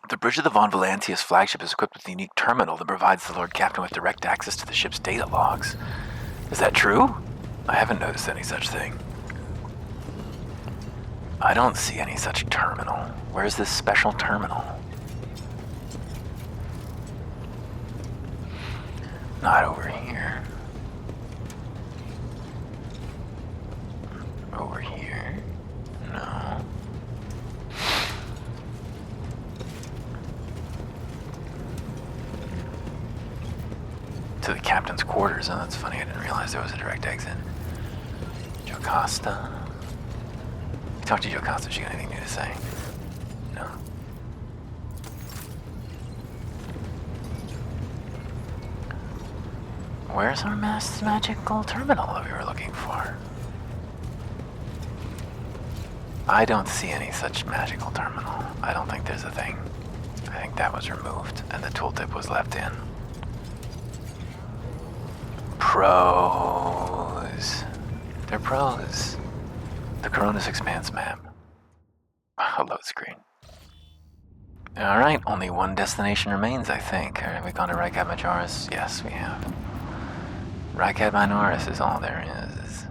The bridge of the Von Valancius flagship is equipped with a unique terminal that provides the Lord Captain with direct access to the ship's data logs. Is that true? I haven't noticed any such thing. I don't see any such terminal. Where's this special terminal? Not over here. Over here? No. To the captain's quarters. Oh, that's funny. I didn't realize there was a direct exit. Jocasta. You talked to Jocasta. She got anything new to say? No. Where's our magical terminal that we were looking for? I don't see any such magical terminal. I don't think there's a thing. I think that was removed and the tooltip was left in. Pros. They're pros. The Coronis Expanse map. A load screen. Alright, only one destination remains, I think. Have we gone to Rykad Majoris? Yes, we have. Rykad Minoris is all there is.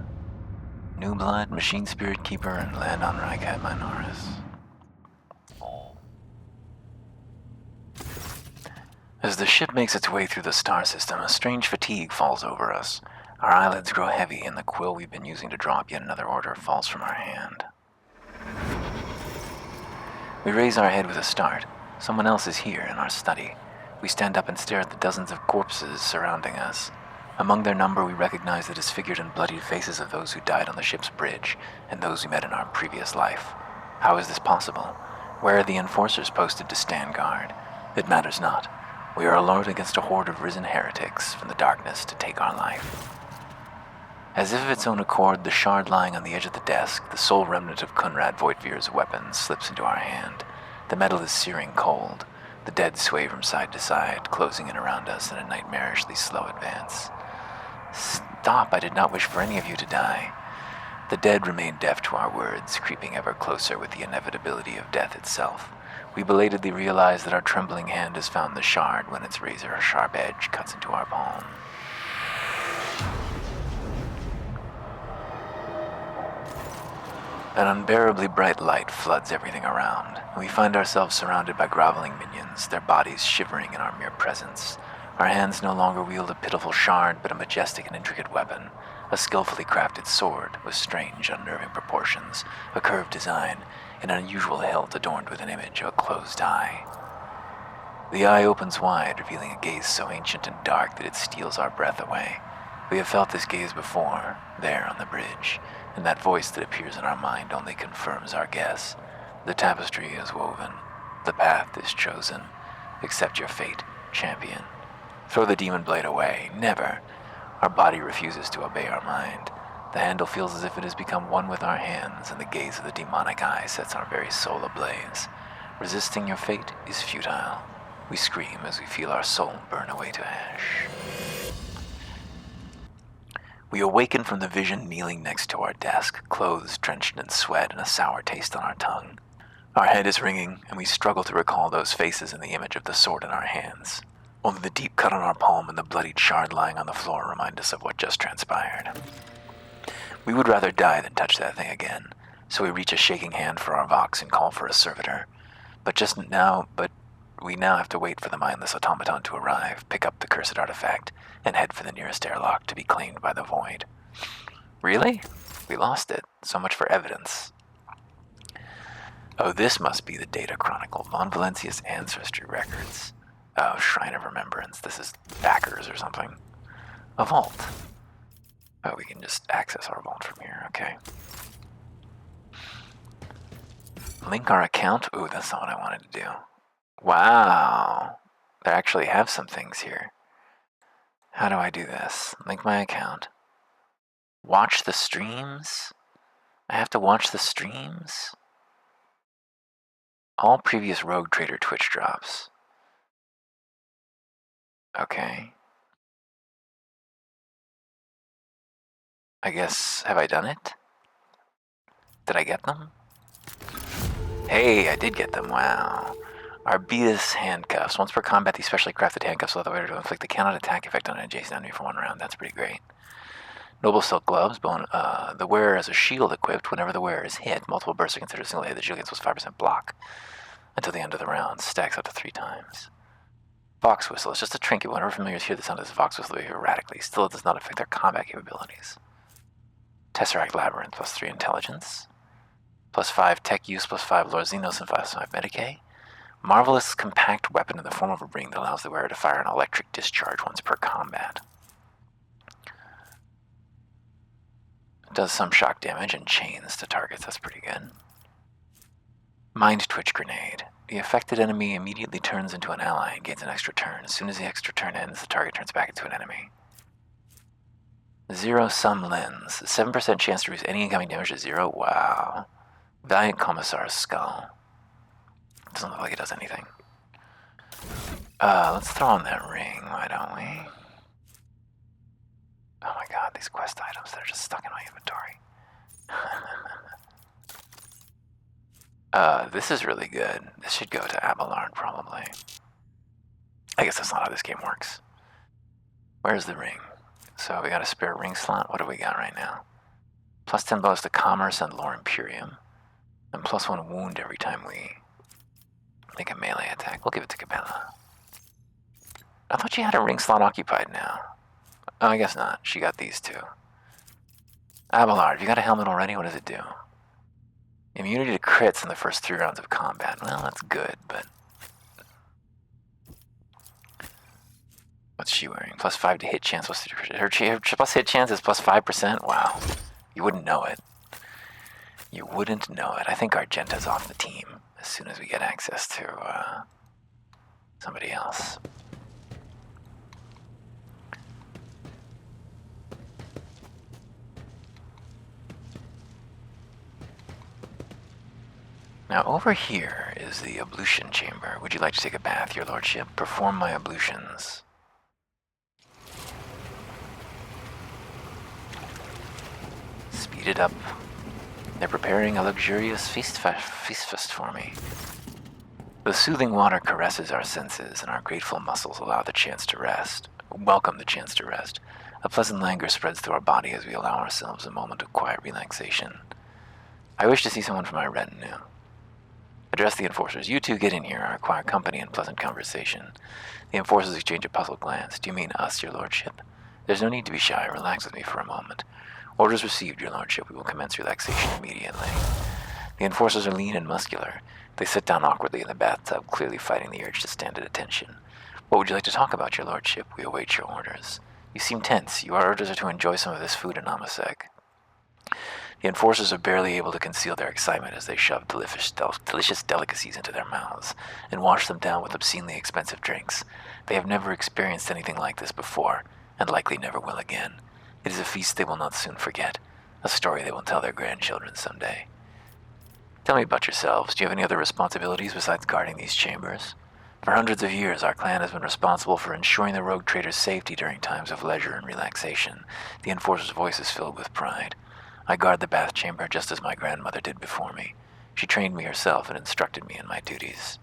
New Blood, Machine Spirit Keeper, and land on Rykad Minoris. As the ship makes its way through the star system, a strange fatigue falls over us. Our eyelids grow heavy, and the quill we've been using to draw up yet another order falls from our hand. We raise our head with a start. Someone else is here in our study. We stand up and stare at the dozens of corpses surrounding us. Among their number, we recognize the disfigured and bloodied faces of those who died on the ship's bridge, and those we met in our previous life. How is this possible? Where are the enforcers posted to stand guard? It matters not. We are alert against a horde of risen heretics from the darkness to take our life. As if of its own accord, the shard lying on the edge of the desk, the sole remnant of Kunrad Voigtvir's weapon, slips into our hand. The metal is searing cold. The dead sway from side to side, closing in around us in a nightmarishly slow advance. Stop, I did not wish for any of you to die. The dead remain deaf to our words, creeping ever closer with the inevitability of death itself. We belatedly realize that our trembling hand has found the shard when its razor-sharp edge cuts into our palm. An unbearably bright light floods everything around, and we find ourselves surrounded by groveling minions, their bodies shivering in our mere presence. Our hands no longer wield a pitiful shard, but a majestic and intricate weapon, a skillfully crafted sword with strange, unnerving proportions, a curved design, and an unusual hilt adorned with an image of a closed eye. The eye opens wide, revealing a gaze so ancient and dark that it steals our breath away. We have felt this gaze before, there on the bridge, and that voice that appears in our mind only confirms our guess. The tapestry is woven. The path is chosen. Accept your fate, champion. Throw the demon blade away. Never. Our body refuses to obey our mind. The handle feels as if it has become one with our hands, and the gaze of the demonic eye sets our very soul ablaze. Resisting your fate is futile. We scream as we feel our soul burn away to ash. We awaken from the vision kneeling next to our desk, clothes drenched in sweat and a sour taste on our tongue. Our head is ringing, and we struggle to recall those faces in the image of the sword in our hands. Only the deep cut on our palm and the bloodied shard lying on the floor remind us of what just transpired. We would rather die than touch that thing again, so we reach a shaking hand for our vox and call for a servitor. But we now have to wait for the mindless automaton to arrive, pick up the cursed artifact, and head for the nearest airlock to be claimed by the void. Really? We lost it. So much for evidence. Oh, this must be the Data Chronicle, Von Valancius Ancestry Records. Oh, Shrine of Remembrance. This is backers or something. A vault. Oh, we can just access our vault from here, okay. Link our account? Ooh, that's not what I wanted to do. Wow. They actually have some things here. How do I do this? Link my account. Watch the streams? I have to watch the streams? All previous Rogue Trader Twitch drops. Okay. I guess, have I done it? Did I get them? Hey, I did get them, wow. Arbitas handcuffs. Once per combat, these specially crafted handcuffs allow the wearer to inflict a count attack effect on an adjacent enemy for 1 round. That's pretty great. Noble silk gloves. The wearer has a shield equipped. Whenever the wearer is hit, multiple bursts are considered a single hit. The shield gets plus 5% block until the end of the round. Stacks up to 3 times. Fox whistle. It's just a trinket. Whenever familiars hear the sound of this fox whistle, they behave erratically. Still, it does not affect their combat capabilities. Tesseract Labyrinth. Plus 3 intelligence. Plus 5 tech use. Plus 5 Lord Xenos and plus 5 Medicae. Marvelous compact weapon in the form of a ring that allows the wearer to fire an electric discharge once per combat. It does some shock damage and chains to targets. That's pretty good. Mind Twitch Grenade. The affected enemy immediately turns into an ally and gains an extra turn. As soon as the extra turn ends, the target turns back into an enemy. Zero Sum Lens. 7% chance to reduce any incoming damage to 0. Wow. Valiant Commissar's Skull. Doesn't look like it does anything. Let's throw on that ring, why don't we? Oh my god, these quest items, they're just stuck in my inventory. This is really good. This should go to Abelard, probably. I guess that's not how this game works. Where's the ring? So we got a spare ring slot. What do we got right now? Plus 10 bonus to Commerce and Lore Imperium. And plus 1 wound every time we make a melee attack. We'll give it to Cabela. I thought she had a ring slot occupied now. Oh, I guess not. She got these two. Abelard, you got a helmet already? What does it do? Immunity to crits in the first 3 rounds of combat. Well, that's good, but... What's she wearing? Plus 5 to hit chance. What's her plus hit chance is plus 5%? Wow. You wouldn't know it. You wouldn't know it. I think Argenta's off the team as soon as we get access to somebody else. Now over here is the ablution chamber. Would you like to take a bath, your lordship? Perform my ablutions. Speed it up. They're preparing a luxurious feast fest for me. The soothing water caresses our senses, and our grateful muscles allow the chance to rest. Welcome the chance to rest. A pleasant languor spreads through our body as we allow ourselves a moment of quiet relaxation. I wish to see someone from my retinue. Address the enforcers. You two get in here, I require company and pleasant conversation. The enforcers exchange a puzzled glance. Do you mean us, your lordship? There's no need to be shy. Relax with me for a moment. Orders received, your lordship. We will commence relaxation immediately. The enforcers are lean and muscular. They sit down awkwardly in the bathtub, clearly fighting the urge to stand at attention. What would you like to talk about, your lordship? We await your orders. You seem tense. Your orders are to enjoy some of this food in Amasek. The enforcers are barely able to conceal their excitement as they shove delicious delicacies into their mouths and wash them down with obscenely expensive drinks. They have never experienced anything like this before, and likely never will again. It is a feast they will not soon forget, a story they will tell their grandchildren someday. Tell me about yourselves. Do you have any other responsibilities besides guarding these chambers? For hundreds of years, our clan has been responsible for ensuring the rogue trader's safety during times of leisure and relaxation. The enforcer's voice is filled with pride. I guard the bath chamber just as my grandmother did before me. She trained me herself and instructed me in my duties.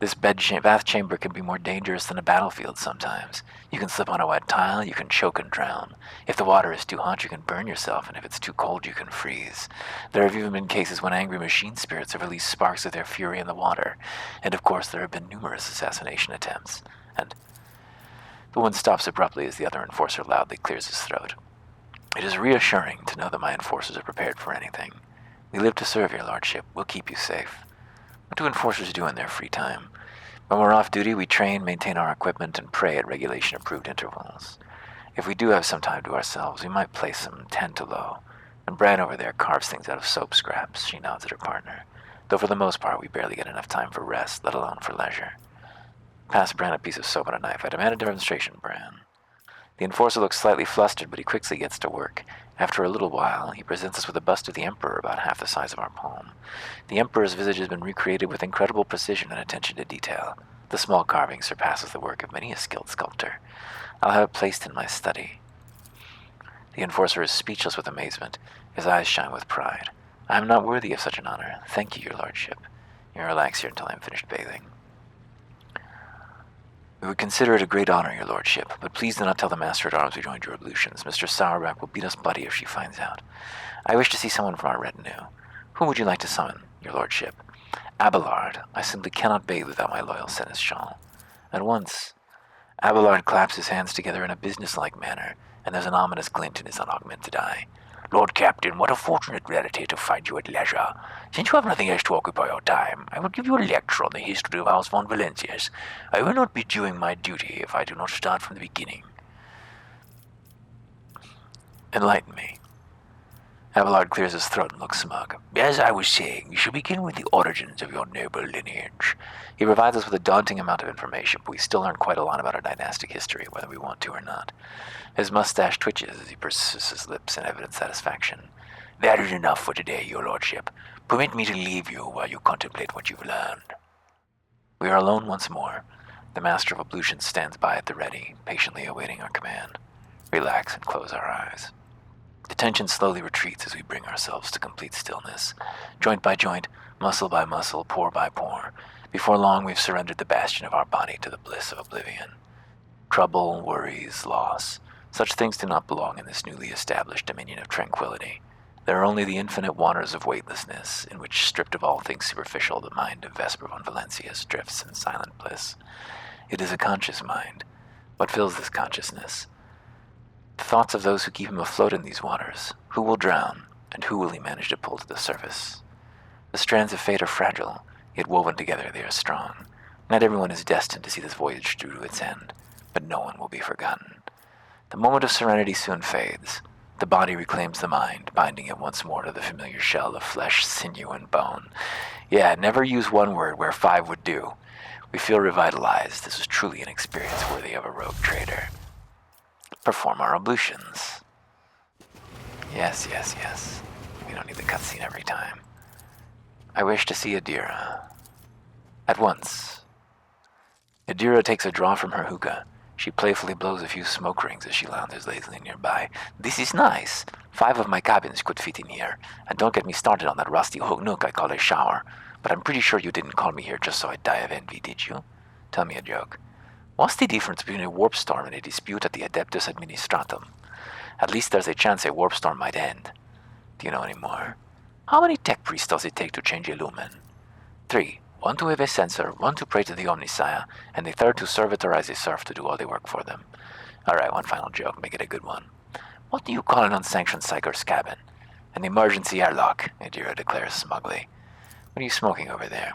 This bath chamber can be more dangerous than a battlefield sometimes. You can slip on a wet tile, you can choke and drown. If the water is too hot, you can burn yourself, and if it's too cold, you can freeze. There have even been cases when angry machine spirits have released sparks of their fury in the water, and of course there have been numerous assassination attempts. And the one stops abruptly as the other enforcer loudly clears his throat. It is reassuring to know that my enforcers are prepared for anything. We live to serve, your lordship. We'll keep you safe. What do enforcers do in their free time? When we're off duty, we train, maintain our equipment, and pray at regulation-approved intervals. If we do have some time to ourselves, we might play some Tantalo. And Bran over there carves things out of soap scraps, she nods at her partner. Though for the most part, we barely get enough time for rest, let alone for leisure. Pass Bran a piece of soap and a knife. I demand a demonstration, Bran. The enforcer looks slightly flustered, but he quickly gets to work. After a little while, he presents us with a bust of the Emperor about half the size of our palm. The Emperor's visage has been recreated with incredible precision and attention to detail. The small carving surpasses the work of many a skilled sculptor. I'll have it placed in my study. The enforcer is speechless with amazement. His eyes shine with pride. I am not worthy of such an honor. Thank you, your lordship. You may relax here until I am finished bathing. We would consider it a great honor, your lordship, but please do not tell the Master-at-Arms we joined your ablutions. Mistress Sourback will beat us bloody if she finds out. I wish to see someone from our retinue. Whom would you like to summon, your lordship? Abelard. I simply cannot bathe without my loyal seneschal. At once, Abelard claps his hands together in a businesslike manner, and there's an ominous glint in his unaugmented eye. Lord Captain, what a fortunate rarity to find you at leisure. Since you have nothing else to occupy your time, I will give you a lecture on the history of House von Valencius. I will not be doing my duty if I do not start from the beginning. Enlighten me. Abelard clears his throat and looks smug. As I was saying, you should begin with the origins of your noble lineage. He provides us with a daunting amount of information, but we still learn quite a lot about our dynastic history, whether we want to or not. His mustache twitches as he purses his lips in evident satisfaction. That is enough for today, your lordship. Permit me to leave you while you contemplate what you've learned. We are alone once more. The Master of Ablutions stands by at the ready, patiently awaiting our command. Relax and close our eyes. The tension slowly retreats as we bring ourselves to complete stillness. Joint by joint, muscle by muscle, pore by pore. Before long, we've surrendered the bastion of our body to the bliss of oblivion. Trouble, worries, loss. Such things do not belong in this newly established dominion of tranquility. There are only the infinite waters of weightlessness, in which, stripped of all things superficial, the mind of Vesper von Valencius drifts in silent bliss. It is a conscious mind. What fills this consciousness? The thoughts of those who keep him afloat in these waters. Who will drown, and who will he manage to pull to the surface? The strands of fate are fragile, yet woven together they are strong. Not everyone is destined to see this voyage through to its end, but no one will be forgotten. The moment of serenity soon fades. The body reclaims the mind, binding it once more to the familiar shell of flesh, sinew, and bone. Yeah, never use one word where 5 would do. We feel revitalized. This is truly an experience worthy of a rogue trader. Perform our ablutions. Yes. We don't need the cutscene every time. I wish to see Adira. At once. Adira takes a draw from her hookah. She playfully blows a few smoke rings as she lounges lazily nearby. This is nice. 5 of my cabins could fit in here. And don't get me started on that rusty nook I call a shower. But I'm pretty sure you didn't call me here just so I'd die of envy, did you? Tell me a joke. What's the difference between a warp storm and a dispute at the Adeptus Administratum? At least there's a chance a warp storm might end. Do you know any more? How many tech priests does it take to change a lumen? 3. 1 to have a sensor, 1 to pray to the Omnissiah, and the 3rd to servitorize a serf to do all the work for them. Alright, one final joke, make it a good one. What do you call an unsanctioned psycher's cabin? An emergency airlock, Adira declares smugly. What are you smoking over there?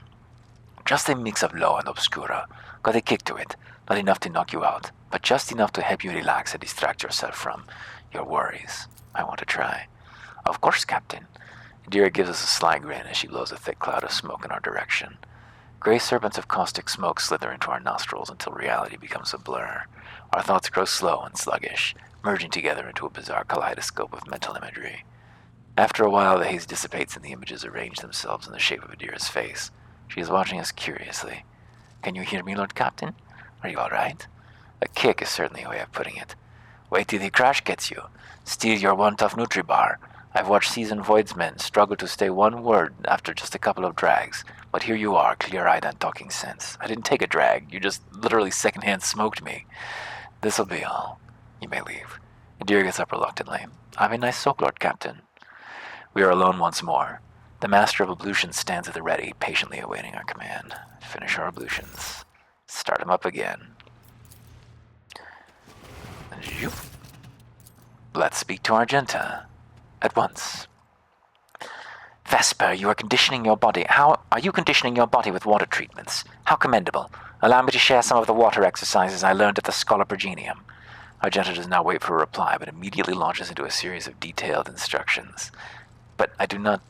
Just a mix of low and obscura. Got a kick to it. Not enough to knock you out, but just enough to help you relax and distract yourself from your worries. I want to try. Of course, Captain. Adira gives us a sly grin as she blows a thick cloud of smoke in our direction. Gray serpents of caustic smoke slither into our nostrils until reality becomes a blur. Our thoughts grow slow and sluggish, merging together into a bizarre kaleidoscope of mental imagery. After a while, the haze dissipates and the images arrange themselves in the shape of Adira's face. She is watching us curiously. Can you hear me, Lord Captain? Are you all right? A kick is certainly a way of putting it. Wait till the crash gets you. Steal your one tough Nutribar. I've watched seasoned Voidsmen struggle to stay one word after just a couple of drags, but here you are, clear-eyed and talking sense. I didn't take a drag. You just literally secondhand smoked me. This'll be all. You may leave. Adira gets up reluctantly. Have a nice soak, Lord Captain. We are alone once more. The Master of Ablutions stands at the ready, patiently awaiting our command. Finish our ablutions. Start him up again. Zoop. Let's speak to Argenta. At once. Vesper, you are conditioning your body. How are you conditioning your body with water treatments? How commendable. Allow me to share some of the water exercises I learned at the Schola Progenium. Argenta does not wait for a reply, but immediately launches into a series of detailed instructions. But I do not,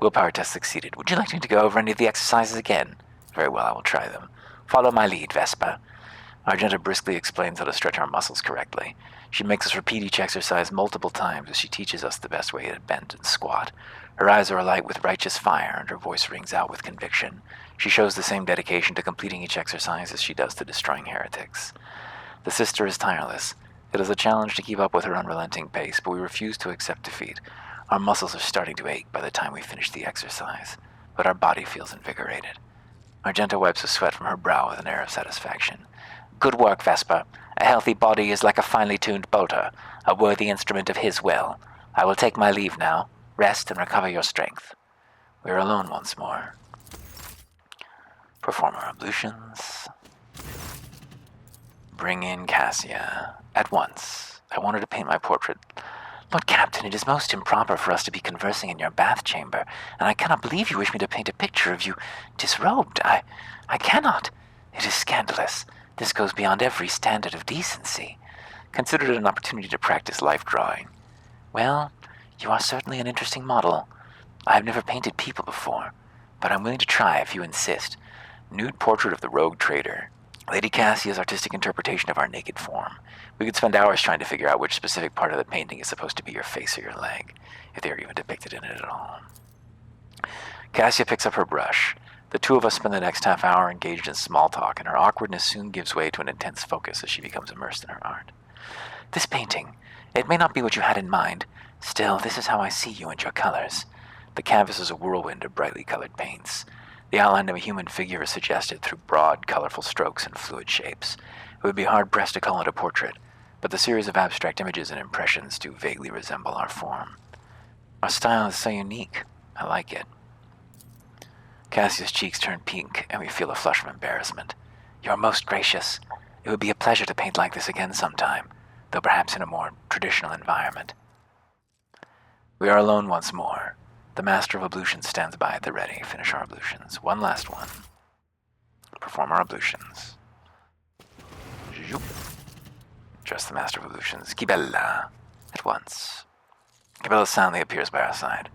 Willpower test succeeded. Would you like me to go over any of the exercises again? Very well, I will try them. Follow my lead, Vesper. Argenta briskly explains how to stretch our muscles correctly. She makes us repeat each exercise multiple times as she teaches us the best way to bend and squat. Her eyes are alight with righteous fire, and her voice rings out with conviction. She shows the same dedication to completing each exercise as she does to destroying heretics. The sister is tireless. It is a challenge to keep up with her unrelenting pace, but we refuse to accept defeat. Our muscles are starting to ache by the time we finish the exercise, but our body feels invigorated. Argenta wipes the sweat from her brow with an air of satisfaction. Good work, Vesper. A healthy body is like a finely tuned bolter, a worthy instrument of his will. I will take my leave now. Rest and recover your strength. We are alone once more. Perform our ablutions. Bring in Cassia. At once. I wanted to paint my portrait. Lord Captain, it is most improper for us to be conversing in your bath chamber, and I cannot believe you wish me to paint a picture of you disrobed. I cannot. It is scandalous. This goes beyond every standard of decency. Consider it an opportunity to practice life drawing. Well, you are certainly an interesting model. I have never painted people before, but I'm willing to try if you insist. Nude portrait of the rogue trader. Lady Cassia's artistic interpretation of our naked form. We could spend hours trying to figure out which specific part of the painting is supposed to be your face or your leg, if they are even depicted in it at all. Cassia picks up her brush. The two of us spend the next half hour engaged in small talk, and her awkwardness soon gives way to an intense focus as she becomes immersed in her art. This painting, it may not be what you had in mind. Still, this is how I see you and your colors. The canvas is a whirlwind of brightly colored paints. The outline of a human figure is suggested through broad, colorful strokes and fluid shapes. It would be hard-pressed to call it a portrait, but the series of abstract images and impressions do vaguely resemble our form. Our style is so unique. I like it. Cassia's cheeks turn pink, and we feel a flush of embarrassment. You are most gracious. It would be a pleasure to paint like this again sometime, though perhaps in a more traditional environment. We are alone once more. The Master of Ablutions stands by at the ready. Finish our ablutions. One last one. Perform our ablutions. Zoop. Just the Master of Ablutions. Kibella. At once. Kibella soundly appears by our side.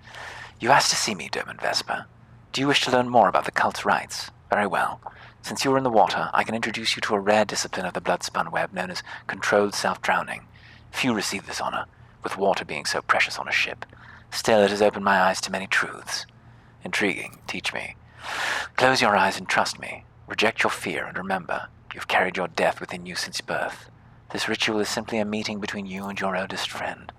You asked to see me, Dermot Vespa. Do you wish to learn more about the cult's rites? Very well. Since you are in the water, I can introduce you to a rare discipline of the blood-spun web known as controlled self-drowning. Few receive this honor, with water being so precious on a ship. Still, it has opened my eyes to many truths. Intriguing. Teach me. Close your eyes and trust me. Reject your fear, and remember, you've carried your death within you since birth. This ritual is simply a meeting between you and your oldest friend.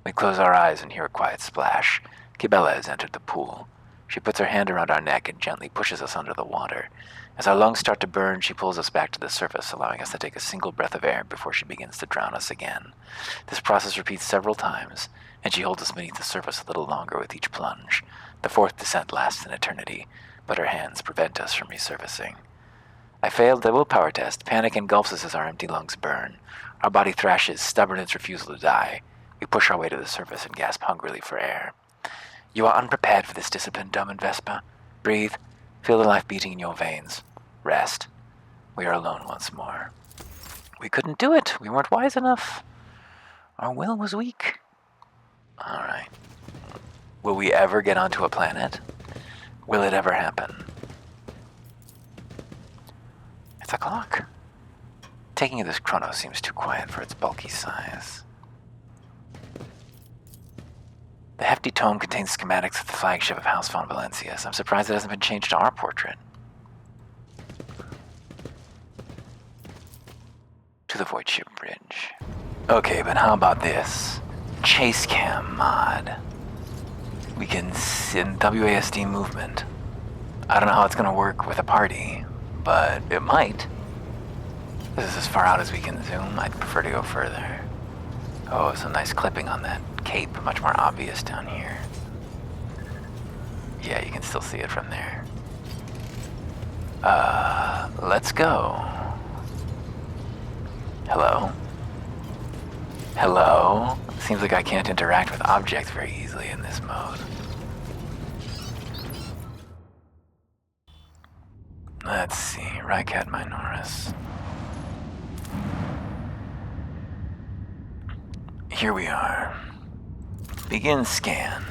We close our eyes and hear a quiet splash. Kibella has entered the pool. She puts her hand around our neck and gently pushes us under the water. As our lungs start to burn, she pulls us back to the surface, allowing us to take a single breath of air before she begins to drown us again. This process repeats several times, and she holds us beneath the surface a little longer with each plunge. The fourth descent lasts an eternity, but her hands prevent us from resurfacing. I failed the willpower test. Panic engulfs us as our empty lungs burn. Our body thrashes, stubborn in its refusal to die. We push our way to the surface and gasp hungrily for air. You are unprepared for this discipline, Dermot Vespa. Breathe. Feel the life beating in your veins. Rest. We are alone once more. We couldn't do it. We weren't wise enough. Our will was weak. All right. Will we ever get onto a planet? Will it ever happen? It's a clock. Taking this chrono seems too quiet for its bulky size. The hefty tome contains schematics of the flagship of House von Valencius. I'm surprised it hasn't been changed to our portrait. To the Void Ship Bridge. Okay, but how about this? Chase cam mod. We can send WASD movement. I don't know how it's gonna work with a party, but it might. This is as far out as we can zoom. I'd prefer to go further. Oh, some nice clipping on that cape, much more obvious down here. Yeah, you can still see it from there. Let's go. Hello? Hello? Seems like I can't interact with objects very easily in this mode. Let's see, Rycat Minoris. Here we are. Begin scan.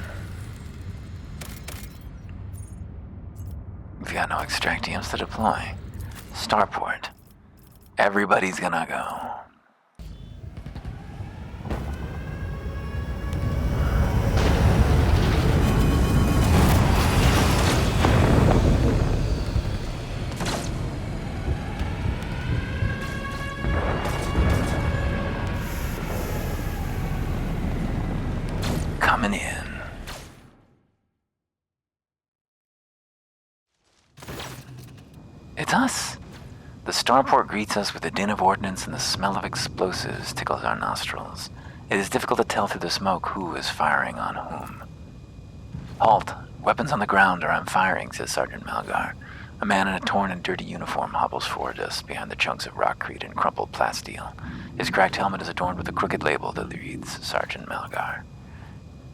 We've got no extractiums to deploy. Starport. Everybody's gonna go. Coming in. It's us. The starport greets us with a din of ordnance, and the smell of explosives tickles our nostrils. It is difficult to tell through the smoke who is firing on whom. Halt! Weapons on the ground, or I'm firing, says Sergeant Malgar. A man in a torn and dirty uniform hobbles forward us behind the chunks of rockcrete and crumpled plasteel. His cracked helmet is adorned with a crooked label that reads Sergeant Malgar.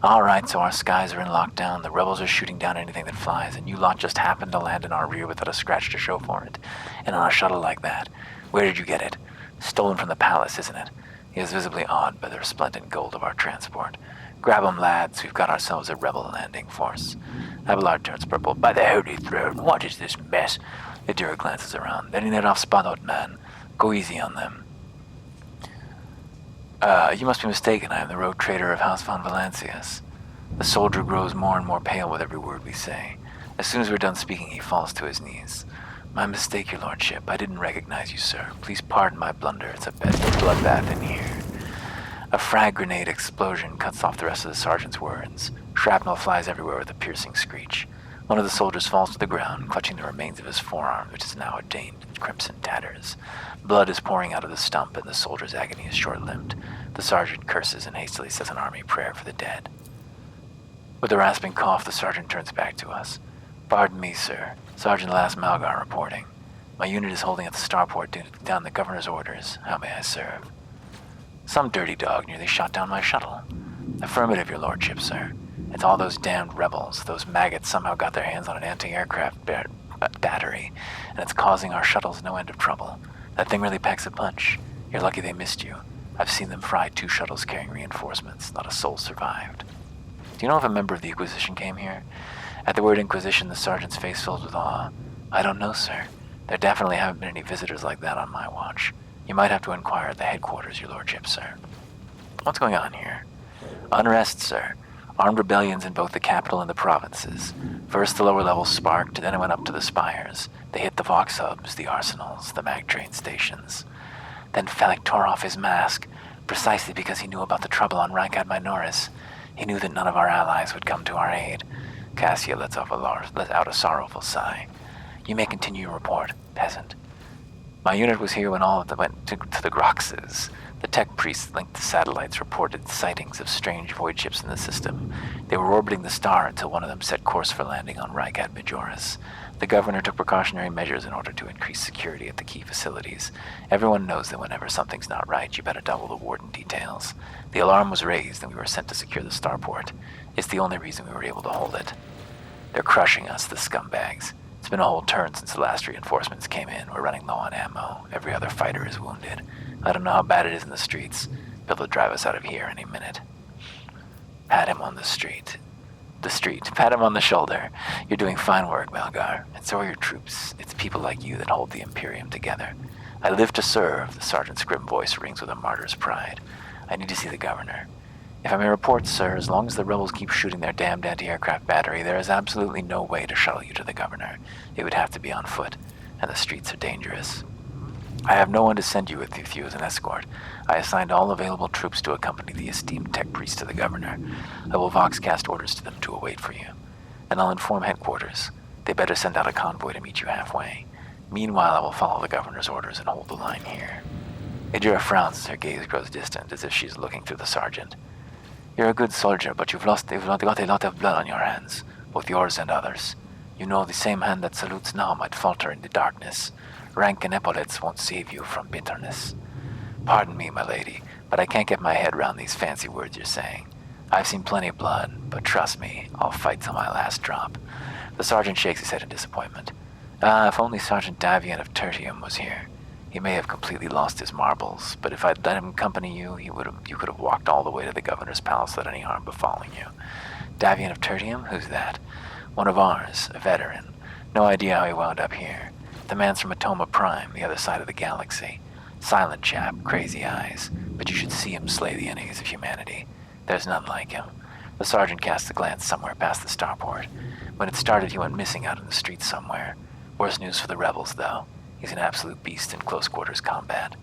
All right, so our skies are in lockdown, the rebels are shooting down anything that flies, and you lot just happened to land in our rear without a scratch to show for it. And on a shuttle like that. Where did you get it? Stolen from the palace, isn't it? He is visibly awed by the resplendent gold of our transport. Grab 'em, lads, we've got ourselves a rebel landing force. Abelard turns purple. By the Holy Throne, what is this mess? Adira glances around. They're in it off spot, old man. Go easy on them. You must be mistaken. I am the rogue trader of House von Valancius. The soldier grows more and more pale with every word we say. As soon as we're done speaking, he falls to his knees. My mistake, your lordship. I didn't recognize you, sir. Please pardon my blunder. It's a bloodbath in here. A frag grenade explosion cuts off the rest of the sergeant's words. Shrapnel flies everywhere with a piercing screech. One of the soldiers falls to the ground, clutching the remains of his forearm, which is now stained in crimson tatters. Blood is pouring out of the stump, and the soldier's agony is short-lived. The sergeant curses and hastily says an army prayer for the dead. With a rasping cough, the sergeant turns back to us. Pardon me, sir. Sergeant Las Malgar reporting. My unit is holding at the starport due to down the governor's orders. How may I serve? Some dirty dog nearly shot down my shuttle. Affirmative, your lordship, sir. It's all those damned rebels. Those maggots somehow got their hands on an anti-aircraft battery, and it's causing our shuttles no end of trouble. That thing really packs a punch. You're lucky they missed you. I've seen them fry 2 shuttles carrying reinforcements. Not a soul survived. Do you know if a member of the Inquisition came here? At the word Inquisition, the sergeant's face fills with awe. I don't know, sir. There definitely haven't been any visitors like that on my watch. You might have to inquire at the headquarters, your lordship, sir. What's going on here? Unrest, sir. Armed rebellions in both the capital and the provinces. First the lower levels sparked, then it went up to the spires. They hit the Vox hubs, the arsenals, the mag train stations. Then Felix tore off his mask, precisely because he knew about the trouble on Rheinkat Minoris. He knew that none of our allies would come to our aid. Cassia lets out a sorrowful sigh. You may continue your report, peasant. My unit was here when all of them went to the Groxes. The tech priests linked to satellites reported sightings of strange void ships in the system. They were orbiting the star until one of them set course for landing on Rheinkat Majoris. The governor took precautionary measures in order to increase security at the key facilities. Everyone knows that whenever something's not right, you better double the warden details. The alarm was raised and we were sent to secure the starport. It's the only reason we were able to hold it. They're crushing us, the scumbags. It's been a whole turn since the last reinforcements came in. We're running low on ammo. Every other fighter is wounded. I don't know how bad it is in the streets. They'll drive us out of here any minute. Pat him on the street. Pat him on the shoulder. You're doing fine work, Malgar. And so are your troops. It's people like you that hold the Imperium together. I live to serve, the sergeant's grim voice rings with a martyr's pride. I need to see the governor. If I may report, sir, as long as the rebels keep shooting their damned anti-aircraft battery, there is absolutely no way to shuttle you to the governor. It would have to be on foot, and the streets are dangerous. I have no one to send you with you as an escort. I assigned all available troops to accompany the esteemed tech priest to the governor. I will voxcast orders to them to await for you. And I'll inform headquarters. They better send out a convoy to meet you halfway. Meanwhile, I will follow the governor's orders and hold the line here. Adira frowns as her gaze grows distant, as if she's looking through the sergeant. You're a good soldier, but you've got a lot of blood on your hands, both yours and others. You know the same hand that salutes now might falter in the darkness. Rank and epaulets won't save you from bitterness. Pardon me, my lady, but I can't get my head around these fancy words you're saying. I've seen plenty of blood, but trust me, I'll fight till my last drop. The sergeant shakes his head in disappointment. If only Sergeant Davian of Tertium was here. He may have completely lost his marbles, but if I'd let him accompany you, you could have walked all the way to the governor's palace without any harm befalling you. Davian of Tertium? Who's that? One of ours, a veteran. No idea how he wound up here. The man's from Atoma Prime, the other side of the galaxy. Silent chap, crazy eyes, but you should see him slay the enemies of humanity. There's none like him. The sergeant cast a glance somewhere past the starport. When it started, he went missing out in the streets somewhere. Worse news for the rebels, though. He's an absolute beast in close-quarters combat.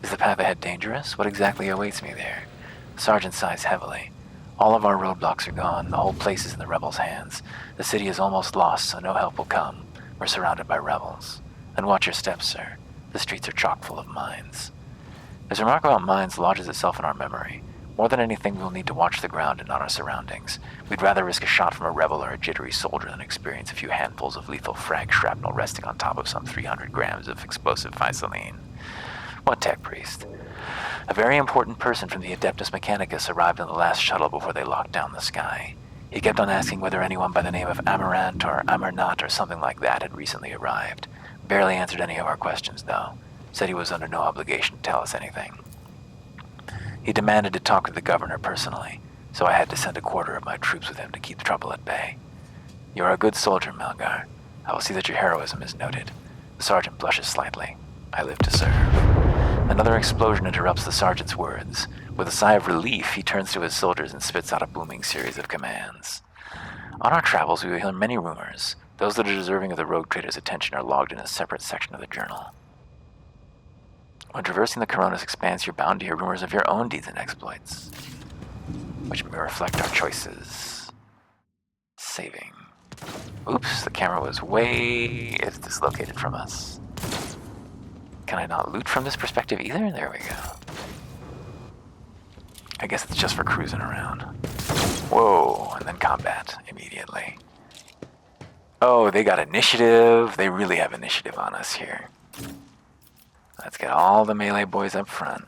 Is the path ahead dangerous? What exactly awaits me there? The sergeant sighs heavily. All of our roadblocks are gone. The whole place is in the rebels' hands. The city is almost lost, so no help will come. We're surrounded by rebels. Then watch your steps, sir. The streets are chock full of mines. This remark about mines lodges itself in our memory. More than anything, we'll need to watch the ground and not our surroundings. We'd rather risk a shot from a rebel or a jittery soldier than experience a few handfuls of lethal frag shrapnel resting on top of some 300 grams of explosive Visaline. What tech priest? A very important person from the Adeptus Mechanicus arrived on the last shuttle before they locked down the sky. He kept on asking whether anyone by the name of Amarant or Amarnat or something like that had recently arrived. Barely answered any of our questions, though. Said he was under no obligation to tell us anything. He demanded to talk to the governor personally, so I had to send a quarter of my troops with him to keep the trouble at bay. You are a good soldier, Melgar. I will see that your heroism is noted. The sergeant blushes slightly. I live to serve. Another explosion interrupts the sergeant's words. With a sigh of relief, he turns to his soldiers and spits out a booming series of commands. On our travels, we will hear many rumors. Those that are deserving of the rogue trader's attention are logged in a separate section of the journal. When traversing the Coronis Expanse, you're bound to hear rumors of your own deeds and exploits, which may reflect our choices. Saving. Oops, the camera was it's dislocated from us. Can I not loot from this perspective either? There we go. I guess it's just for cruising around. Whoa, and then combat immediately. Oh, they got initiative. They really have initiative on us here. Let's get all the melee boys up front.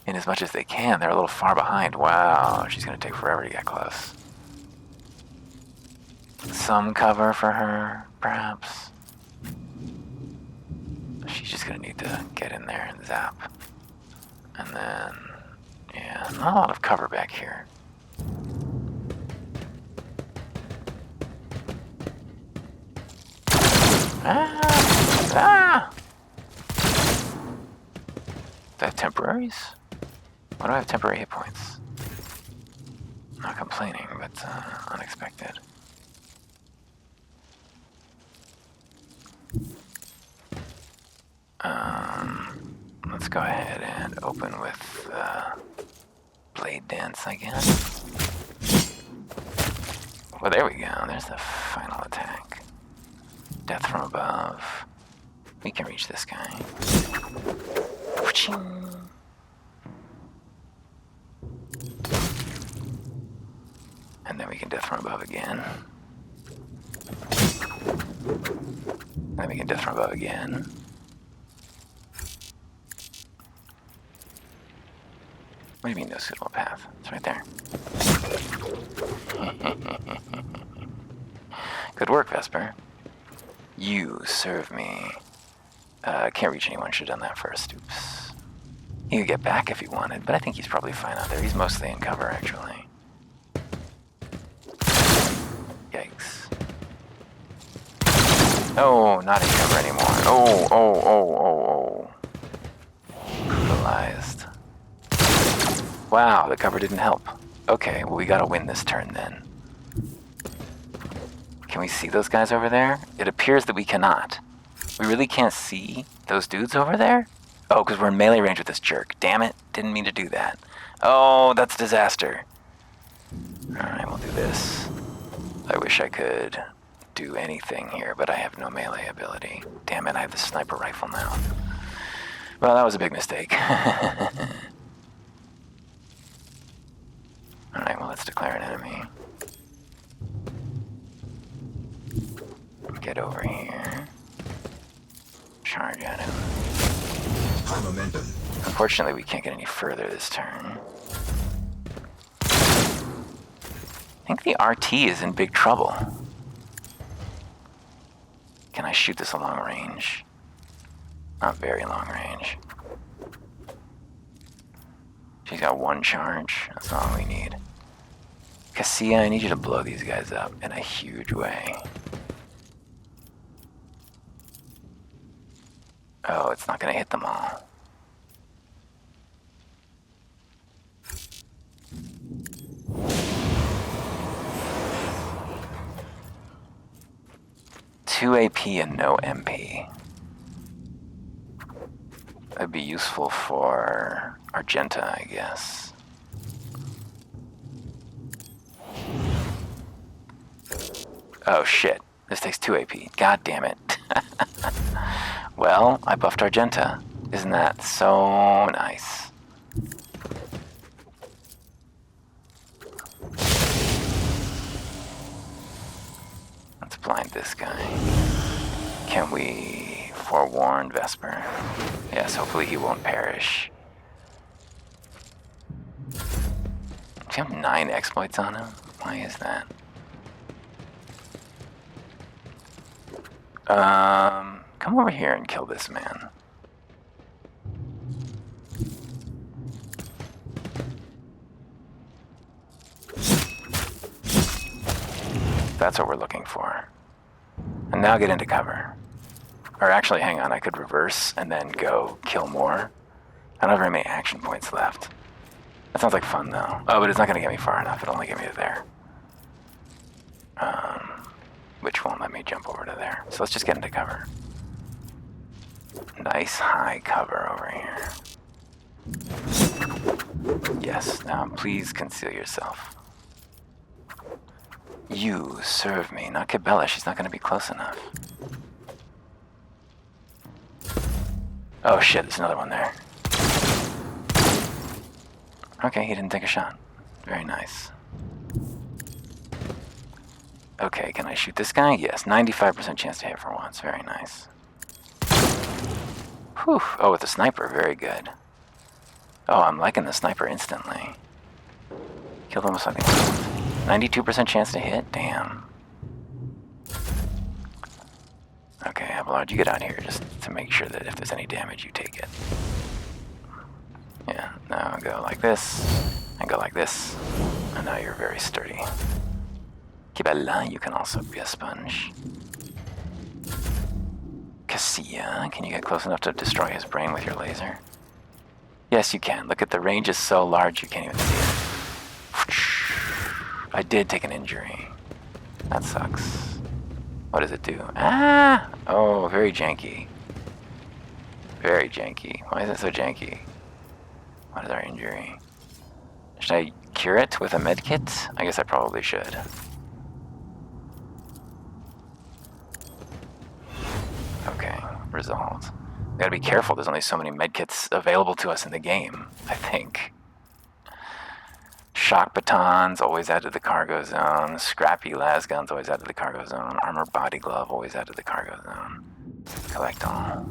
In as much as they can, they're a little far behind. Wow, she's going to take forever to get close. Some cover for her, perhaps. She's just going to need to get in there and zap. And then, yeah, not a lot of cover back here. Ah! Do I have temporaries? Why do I have temporary hit points? Not complaining, but unexpected. Let's go ahead and open with Blade Dance, I guess. Well, there we go. There's the final attack. Death from above. We can reach this guy. And then we can death from above again. And then we can death from above again. What do you mean no suitable path? It's right there. Good work, Vesper. You serve me. Can't reach anyone, should have done that first. Oops. He could get back if he wanted, but I think he's probably fine out there. He's mostly in cover, actually. Yikes. Oh, not in cover anymore. Oh. Brutalized. Wow, the cover didn't help. Okay, well, we gotta win this turn then. Can we see those guys over there? It appears that we cannot. We really can't see those dudes over there? Oh, because we're in melee range with this jerk. Damn it, didn't mean to do that. Oh, that's disaster. Alright, we'll do this. I wish I could do anything here, but I have no melee ability. Damn it, I have the sniper rifle now. Well, that was a big mistake. Alright, well, let's declare an enemy. Get over here. Charge at him. High momentum. Unfortunately, we can't get any further this turn. I think the RT is in big trouble. Can I shoot this a long range? Not very long range. She's got one charge. That's all we need. Cassia, I need you to blow these guys up in a huge way. Oh, it's not going to hit them all. Two AP and no MP. That'd be useful for Argenta, I guess. Oh shit. This takes 2 AP. God damn it. Well, I buffed Argenta. Isn't that so nice? Let's blind this guy. Can we forewarn Vesper? Yes, hopefully he won't perish. Do you have 9 exploits on him? Why is that? Come over here and kill this man. That's what we're looking for. And now get into cover. Or actually, hang on, I could reverse and then go kill more. I don't have very many action points left. That sounds like fun, though. Oh, but it's not going to get me far enough. It'll only get me to there. Which won't let me jump over to there. So let's just get into cover. Nice high cover over here. Yes, now please conceal yourself. You serve me, not Cabela. She's not going to be close enough. Oh shit, there's another one there. Okay, he didn't take a shot. Very nice. Okay, can I shoot this guy? Yes, 95% chance to hit for once. Very nice. Whew. Oh, with the sniper, very good. Oh, I'm liking the sniper instantly. Killed him with something. 92% chance to hit? Damn. Okay, Abelard, you get out here just to make sure that if there's any damage, you take it. Yeah, now go like this, and go like this, and now you're very sturdy. Cabela, you can also be a sponge. Cassia, can you get close enough to destroy his brain with your laser? Yes, you can. Look at the range is so large you can't even see it. I did take an injury. That sucks. What does it do? Ah! Oh, very janky. Very janky. Why is it so janky? What is our injury? Should I cure it with a medkit? I guess I probably should. Okay, resolved. We gotta be careful, there's only so many medkits available to us in the game, I think. Shock batons, always add to the cargo zone. Scrappy las guns, always add to the cargo zone. Armor body glove, always add to the cargo zone. Collect all.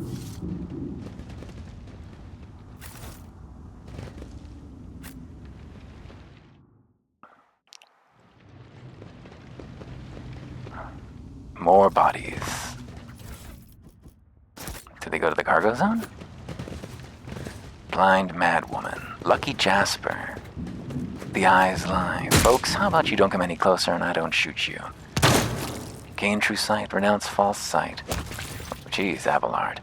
More bodies. Did they go to the cargo zone? Blind mad woman. Lucky Jasper. The eyes lie. Folks, how about you don't come any closer and I don't shoot you? Gain true sight, renounce false sight. Jeez, Abelard.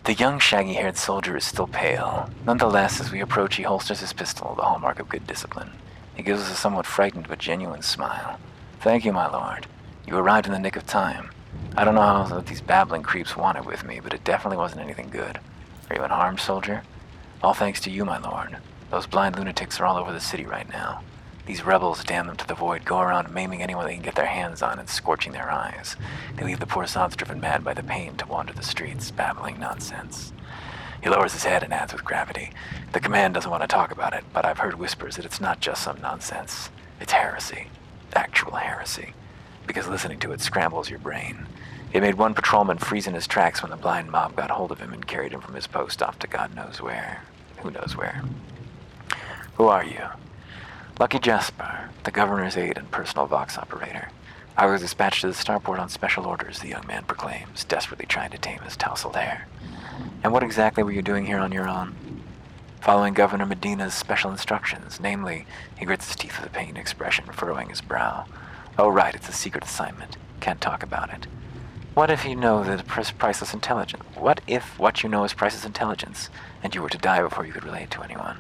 The young shaggy-haired soldier is still pale. Nonetheless, as we approach, he holsters his pistol, the hallmark of good discipline. He gives us a somewhat frightened but genuine smile. Thank you, my lord. You arrived in the nick of time. I don't know what these babbling creeps wanted with me, but it definitely wasn't anything good. Are you unharmed, soldier? All thanks to you, my lord. Those blind lunatics are all over the city right now. These rebels, damn them to the void, go around maiming anyone they can get their hands on and scorching their eyes. They leave the poor sods driven mad by the pain to wander the streets, babbling nonsense. He lowers his head and adds with gravity, the command doesn't want to talk about it, but I've heard whispers that it's not just some nonsense. It's heresy. Actual heresy. Because listening to it scrambles your brain. It made one patrolman freeze in his tracks when the blind mob got hold of him and carried him from his post off to God knows where. Who knows where. Who are you? Lucky Jasper, the governor's aide and personal Vox operator. I was dispatched to the starport on special orders, the young man proclaims, desperately trying to tame his tousled hair. And what exactly were you doing here on your own? Following Governor Medina's special instructions, namely, he grits his teeth with a pained expression, furrowing his brow. Oh right, it's a secret assignment. Can't talk about it. What if you know that priceless intelligence? What if what you know is priceless intelligence, and you were to die before you could relay it to anyone?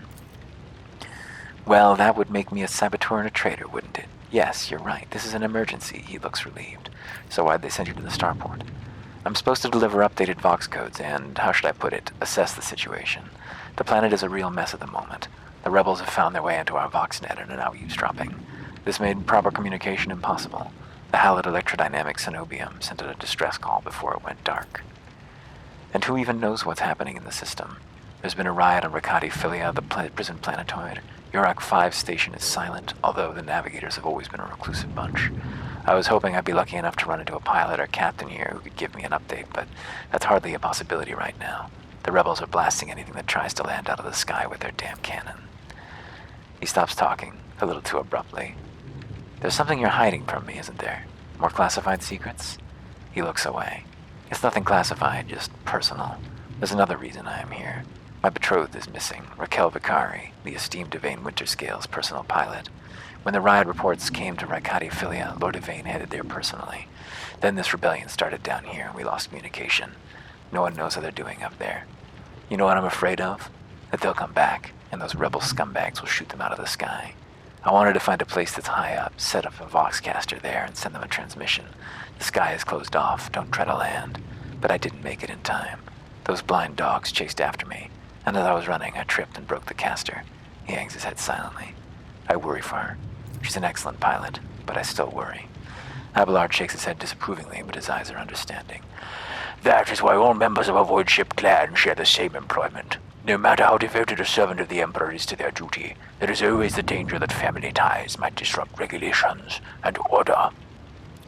Well, that would make me a saboteur and a traitor, wouldn't it? Yes, you're right. This is an emergency. He looks relieved. So why'd they send you to the starport? I'm supposed to deliver updated Vox codes and, how should I put it, assess the situation. The planet is a real mess at the moment. The rebels have found their way into our VoxNet and are now eavesdropping. This made proper communication impossible. The hallowed electrodynamic Cenobium sent out a distress call before it went dark. And who even knows what's happening in the system? There's been a riot on Rakati Philia, the prison planetoid. Yurak 5 station is silent, although the navigators have always been a reclusive bunch. I was hoping I'd be lucky enough to run into a pilot or captain here who could give me an update, but that's hardly a possibility right now. The rebels are blasting anything that tries to land out of the sky with their damn cannon. He stops talking, a little too abruptly. There's something you're hiding from me, isn't there? More classified secrets? He looks away. It's nothing classified, just personal. There's another reason I am here. My betrothed is missing, Raquel Vicari, the esteemed Devane Winterscale's personal pilot. When the riot reports came to Rakati Philia, Lord Devane headed there personally. Then this rebellion started down here, and we lost communication. No one knows how they're doing up there. You know what I'm afraid of? That they'll come back, and those rebel scumbags will shoot them out of the sky. I wanted to find a place that's high up, set up a Voxcaster there, and send them a transmission. The sky is closed off, don't try to land. But I didn't make it in time. Those blind dogs chased after me, and as I was running, I tripped and broke the caster. He hangs his head silently. I worry for her. She's an excellent pilot, but I still worry. Abelard shakes his head disapprovingly, but his eyes are understanding. That is why all members of a Void Ship clan share the same employment. No matter how devoted a servant of the Emperor is to their duty, there is always the danger that family ties might disrupt regulations and order.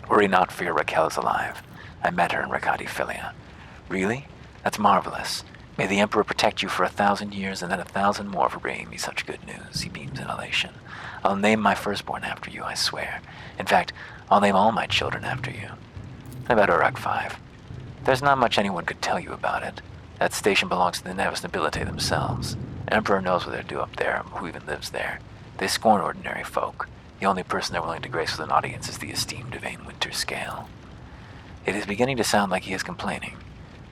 Worry not, for your Raquel is alive. I met her in Rakati Philia. Really? That's marvelous. May the Emperor protect you for 1,000 years and then 1,000 more for bringing me such good news. He beams in elation. I'll name my firstborn after you, I swear. In fact, I'll name all my children after you. About Urak 5. There's not much anyone could tell you about it. That station belongs to the Navis Nobility themselves. Emperor knows what they do up there, who even lives there. They scorn ordinary folk. The only person they're willing to grace with an audience is the esteemed Devane Winterscale. It is beginning to sound like he is complaining.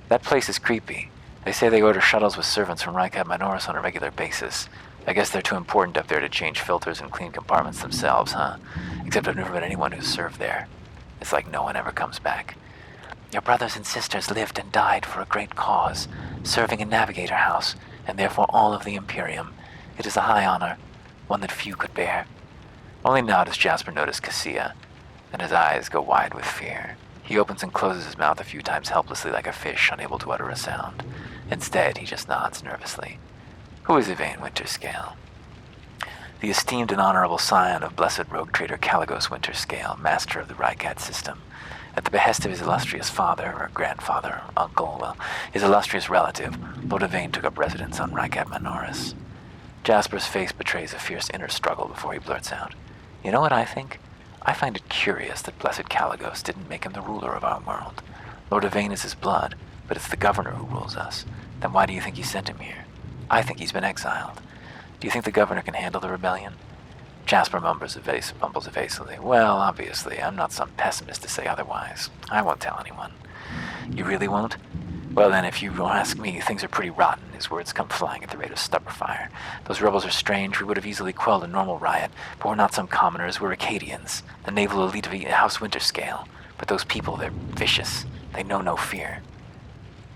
That place is creepy. They say they order shuttles with servants from Rykad Minoris on a regular basis. I guess they're too important up there to change filters and clean compartments themselves, huh? Except I've never met anyone who's served there. It's like no one ever comes back. Your brothers and sisters lived and died for a great cause, serving in Navigator House, and therefore all of the Imperium. It is a high honor, one that few could bear. Only now does Jasper notice Cassia, and his eyes go wide with fear. He opens and closes his mouth a few times helplessly like a fish, unable to utter a sound. Instead, he just nods nervously. Who is Devane Winterscale? The esteemed and honorable scion of blessed rogue trader Caligos Winterscale, master of the Rykad system. At the behest of his illustrious father, or grandfather, or uncle, his illustrious relative, Lord Devane took up residence on Rykad Minoris. Jasper's face betrays a fierce inner struggle before he blurts out. You know what I think? I find it curious that blessed Caligos didn't make him the ruler of our world. Lord Devane is his blood, but it's the governor who rules us. Then why do you think he sent him here? I think he's been exiled. Do you think the governor can handle the rebellion? Jasper mumbles evasively. Well, obviously, I'm not some pessimist to say otherwise. I won't tell anyone. You really won't? Well then, if you ask me, things are pretty rotten. His words come flying at the rate of stubber fire. Those rebels are strange. We would have easily quelled a normal riot, but we're not some commoners. We're Acadians, the naval elite of House Winterscale. But those people, they're vicious. They know no fear.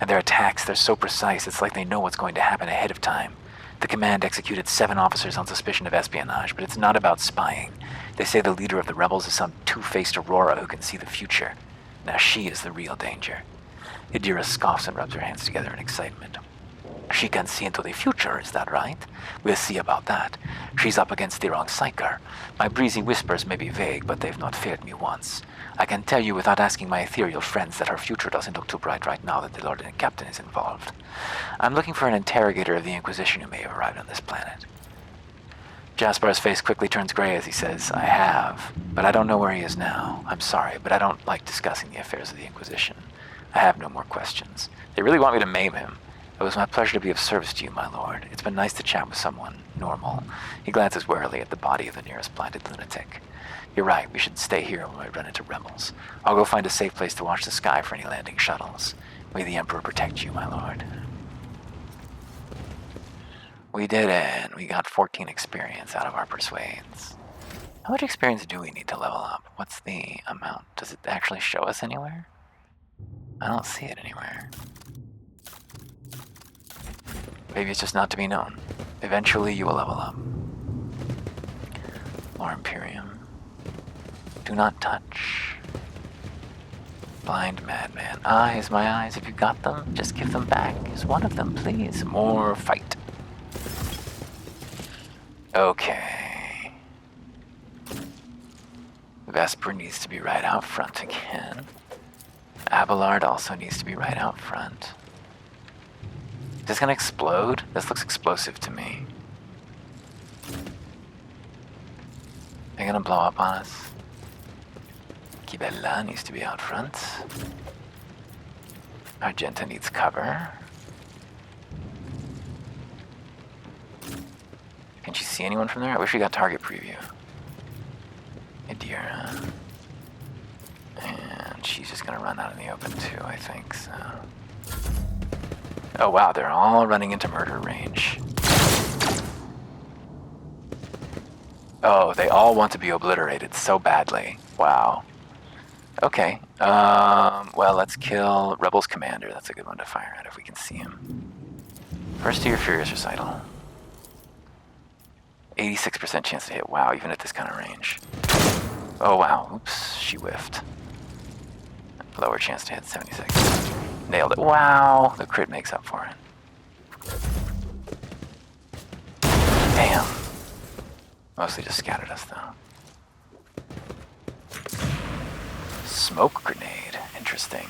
And their attacks, they're so precise, it's like they know what's going to happen ahead of time. The command executed 7 officers on suspicion of espionage, but it's not about spying. They say the leader of the rebels is some two-faced Aurora who can see the future. Now she is the real danger. Idira scoffs and rubs her hands together in excitement. She can see into the future, is that right? We'll see about that. She's up against the wrong psyker. My breezy whispers may be vague, but they've not failed me once. I can tell you without asking my ethereal friends that her future doesn't look too bright right now that the Lord and Captain is involved. I'm looking for an interrogator of the Inquisition who may have arrived on this planet. Jasper's face quickly turns gray as he says, I have, but I don't know where he is now. I'm sorry, but I don't like discussing the affairs of the Inquisition. I have no more questions. They really want me to maim him. It was my pleasure to be of service to you, my lord. It's been nice to chat with someone normal. He glances warily at the body of the nearest blinded lunatic. You're right, we should stay here when we run into rebels. I'll go find a safe place to watch the sky for any landing shuttles. May the Emperor protect you, my lord. We did it. We got 14 experience out of our persuades. How much experience do we need to level up? What's the amount? Does it actually show us anywhere? I don't see it anywhere. Maybe it's just not to be known. Eventually you will level up. More Imperium. Do not touch. Blind madman. Eyes, my eyes, if you got them, just give them back. Is one of them, please. More fight. Okay. Vesper needs to be right out front again. Abelard also needs to be right out front. Is this gonna explode? This looks explosive to me. They're gonna blow up on us. Kibella needs to be out front. Argenta needs cover. Can she see anyone from there? I wish we got target preview. Adira. And she's just gonna run out in the open too, I think, so. Oh wow, they're all running into murder range. Oh, they all want to be obliterated so badly. Wow. Okay, well, let's kill Rebels Commander. That's a good one to fire at if we can see him. First to your Furious Recital. 86% chance to hit. Wow, even at this kind of range. Oh wow, oops, she whiffed. Lower chance to hit, 76. Nailed it. Wow, the crit makes up for it. Damn. Mostly just scattered us though. Smoke grenade. Interesting.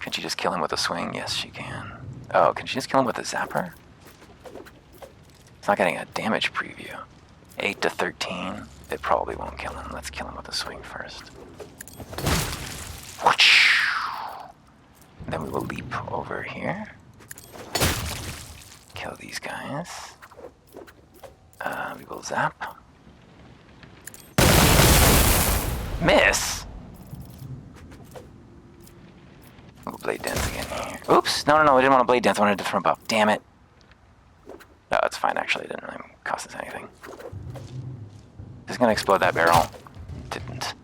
Can she just kill him with a swing? Yes, she can. Oh, can she just kill him with a zapper? It's not getting a damage preview. 8 to 13. It probably won't kill him. Let's kill him with a swing first. Then we will leap over here. Kill these guys. We will zap. Miss! We'll blade dance again here. Oops! No, I didn't want to blade dance. I wanted to from above. Damn it. No, it's fine, actually. It didn't really cost us anything. Is gonna explode that barrel? Didn't.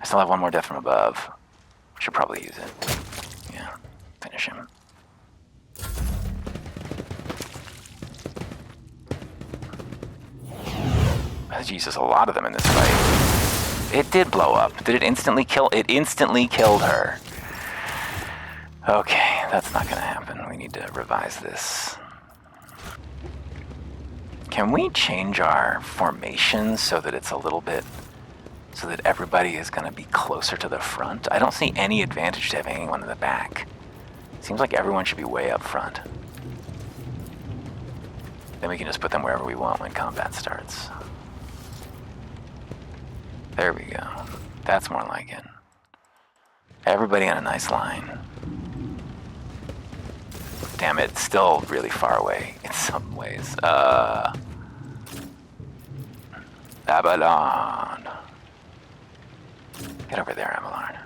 I still have one more death from above. Should probably use it. Yeah, finish him. Jesus, a lot of them in this fight. It did blow up. Did it instantly kill? It instantly killed her. Okay, that's not gonna happen. We need to revise this. Can we change our formation so that it's a little bit, so that everybody is gonna be closer to the front? I don't see any advantage to having anyone in the back. Seems like everyone should be way up front. Then we can just put them wherever we want when combat starts. There we go. That's more like it. Everybody in a nice line. Damn it, it's still really far away in some ways. Abelard. Get over there, Abelard.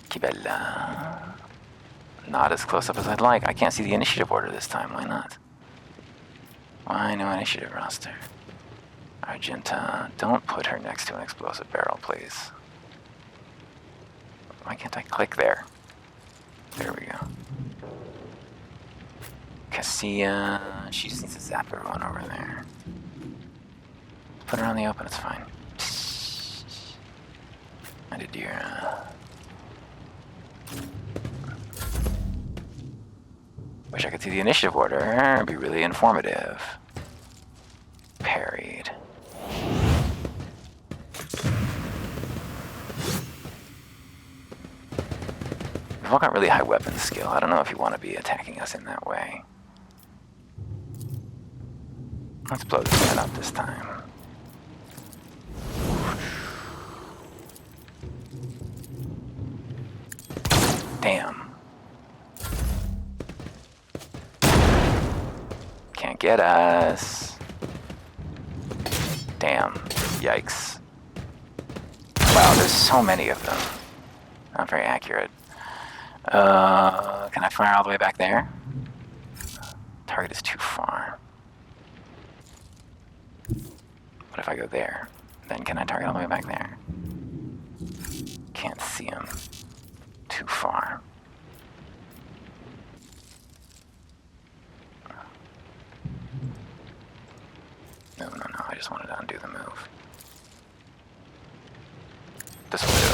Kibella. Not as close up as I'd like. I can't see the initiative order this time. Why not? Why no initiative roster? Argenta, don't put her next to an explosive barrel, please. Why can't I click there? There we go. Cassia, she just needs to zap everyone over there. Put her on the open, it's fine. Adira. Wish I could see the initiative order. It'd be really informative. Parried. We've all got really high weapon skill. I don't know if you want to be attacking us in that way. Let's blow this man up this time. Damn. Can't get us. Damn. Yikes. Wow, there's so many of them. Not very accurate. Can I fire all the way back there? Target is too far. What if I go there? Then can I target all the way back there? Can't see him. Too far. just wanted to undo the move. This will do it.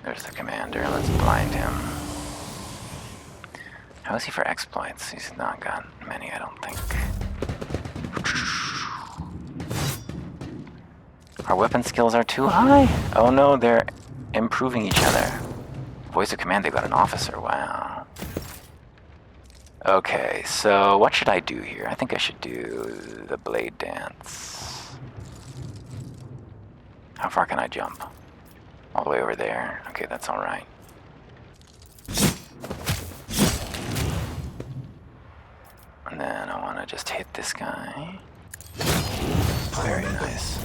There's the commander. Let's blind him. How is he for exploits? He's not got many, I don't think. Our weapon skills are too high. Oh no, they're improving each other. Voice of command, they got an officer. Wow. Okay, so what should I do here? I think I should do the blade dance. How far can I jump? All the way over there. Okay, that's all right. And then I want to just hit this guy. Very nice.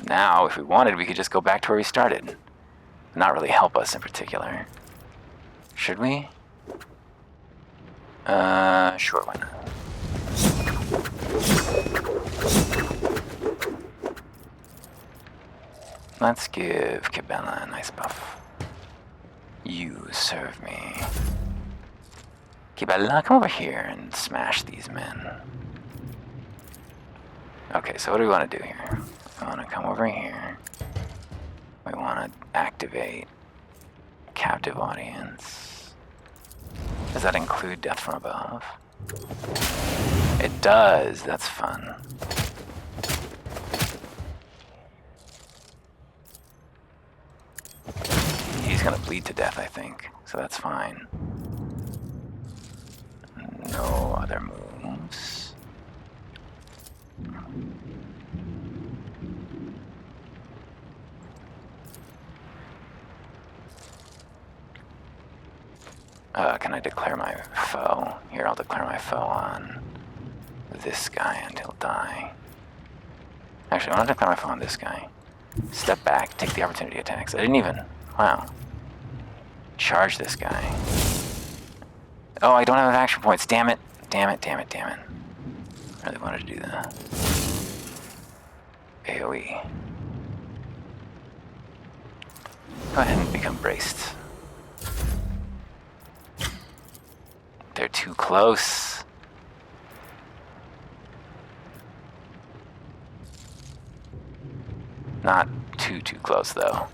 Now, if we wanted, we could just go back to where we started. Not really help us in particular. Should we? Sure, why not? Let's give Cabela a nice buff. You serve me. Cabela, come over here and smash these men. Okay, so what do we want to do here? We want to come over here. We want to activate Captive Audience. Does that include Death from Above? It does. That's fun. He's gonna bleed to death, I think. So that's fine. No other moves. Can I declare my foe? Here, I'll declare my foe on this guy and he'll die. Actually, I want to declare my foe on this guy. Step back, take the opportunity attacks. I didn't even... Wow. Charge this guy. Oh, I don't have action points. Damn it. Damn it, damn it, damn it. I really wanted to do that. AoE. Go ahead and become braced. They're too close. Not too close, though.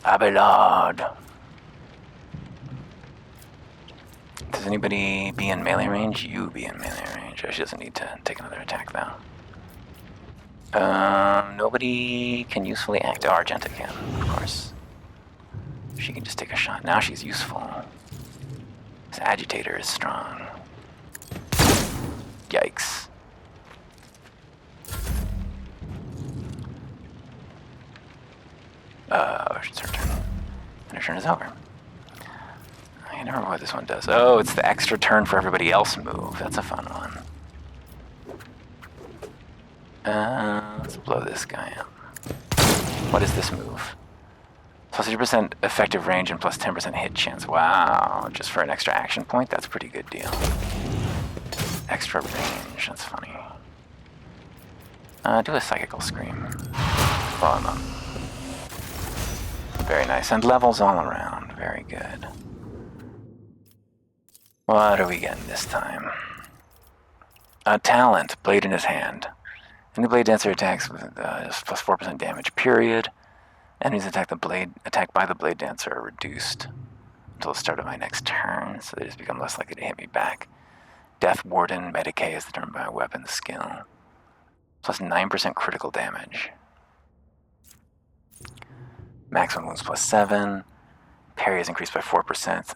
Abelard. Does anybody be in melee range? You be in melee range. She doesn't need to take another attack, though. Nobody can usefully act. Oh, Argenta can, of course. She can just take a shot. Now she's useful. This agitator is strong. Yikes. It's her turn. And her turn is over. I can't remember what this one does. Oh, it's the extra turn for everybody else move. That's a fun one. Let's blow this guy up. What is this move? Plus 50% effective range and plus 10% hit chance. Wow, just for an extra action point? That's a pretty good deal. Extra range, that's funny. Do a Psychical Scream. Blow him up. Very nice, and levels all around. Very good. What are we getting this time? A talent, Blade in his hand. Any Blade Dancer attacks with plus 4% damage, period. Enemies attacked by the Blade Dancer are reduced until the start of my next turn, so they just become less likely to hit me back. Death Warden, Medicae is determined by a weapon skill. Plus 9% critical damage. Maximum wounds plus 7. Parry is increased by 4%.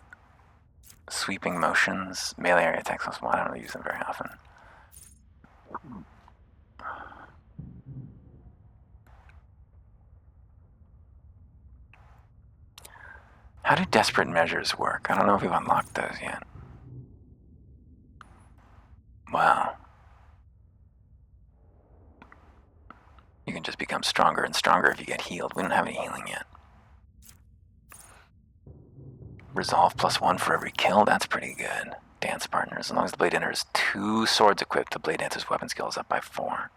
Sweeping motions. Melee area attacks plus 1. I don't really use them very often. How do desperate measures work? I don't know if we've unlocked those yet. Wow. You can just become stronger and stronger if you get healed. We don't have any healing yet. Resolve +1 for every kill, that's pretty good. Dance partners, as long as the blade enters 2 swords equipped, the blade dancer's weapon skill is up by 4.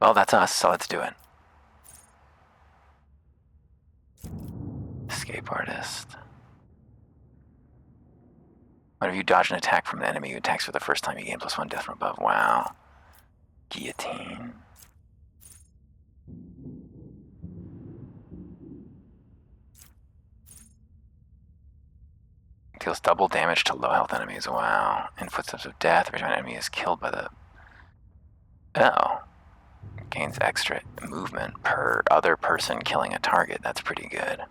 Well, that's us, so let's do it. Escape artist. Whenever you dodge an attack from an enemy who attacks for the first time, you gain +1 death from above. Wow. Guillotine. Deals double damage to low health enemies. Wow. In Footsteps of Death, every time an enemy is killed by the... Oh. Gains extra movement per other person killing a target. That's pretty good.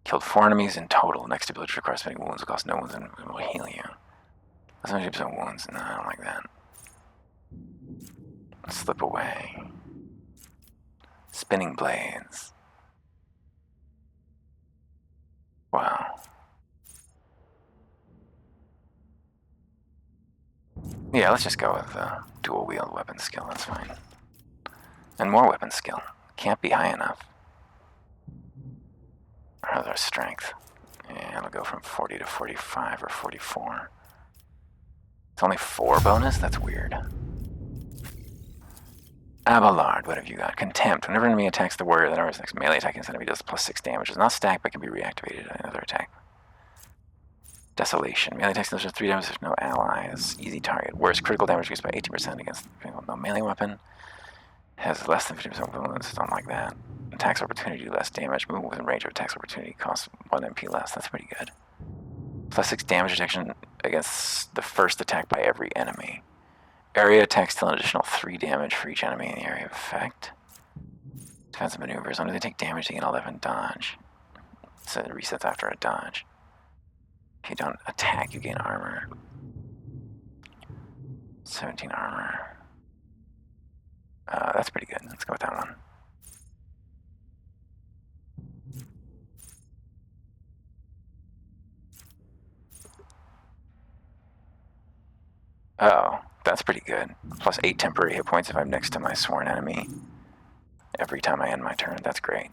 Killed 4 enemies in total. Next ability requires spending wounds will cost no wounds and will heal you. That's 100% wounds. No, I don't like that. Slip away. Spinning blades. Wow. Yeah, let's just go with dual wield weapon skill, that's fine. And more weapon skill. Can't be high enough. How's our strength? Yeah, it'll go from 40 to 45 or 44. It's only 4 bonus? That's weird. Abelard, what have you got? Contempt. Whenever an enemy attacks the warrior, the next melee attack against enemy does +6 damage. It's not stacked, but can be reactivated at another attack. Desolation. Melee attacks does 3 damage if no allies. Easy target. Worst critical damage increased by 18% against no melee weapon. Has less than 50% wounds. Don't like that. Attacks opportunity less damage. Movement within range of attacks opportunity costs 1 MP less. That's pretty good. +6 damage detection against the first attack by every enemy. Area attacks deal an additional 3 damage for each enemy in the area of effect. Defensive maneuvers. When they take damage, they gain 11 dodge. So it resets after a dodge. If you don't attack, you gain armor. 17 armor. That's pretty good. Let's go with that one. Oh, that's pretty good. +8 temporary hit points if I'm next to my sworn enemy. Every time I end my turn, that's great.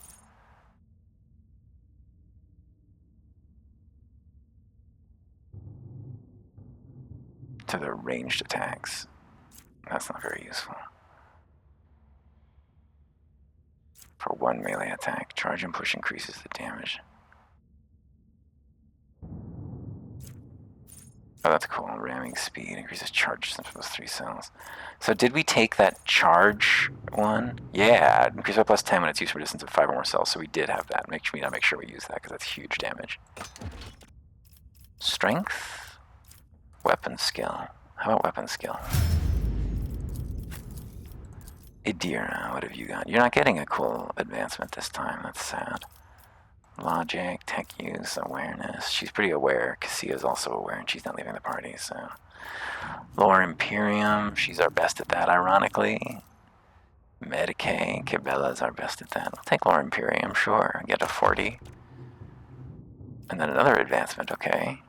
To the ranged attacks. That's not very useful. For 1 melee attack, charge and push increases the damage. Oh, that's cool. Ramming speed increases charge since it was 3 cells. So did we take that charge one? Yeah, increase by +10 when it's used for a distance of 5 or more cells, so we did have that. Make sure we use that, because that's huge damage. Strength? Weapon skill. How about weapon skill? Idira, what have you got? You're not getting a cool advancement this time, that's sad. Logic, tech use, awareness. She's pretty aware. Cassia's also aware, and she's not leaving the party, so... Lore Imperium, she's our best at that, ironically. Medicae, Cabela's our best at that. We'll take Lore Imperium, sure. Get a 40. And then another advancement, okay.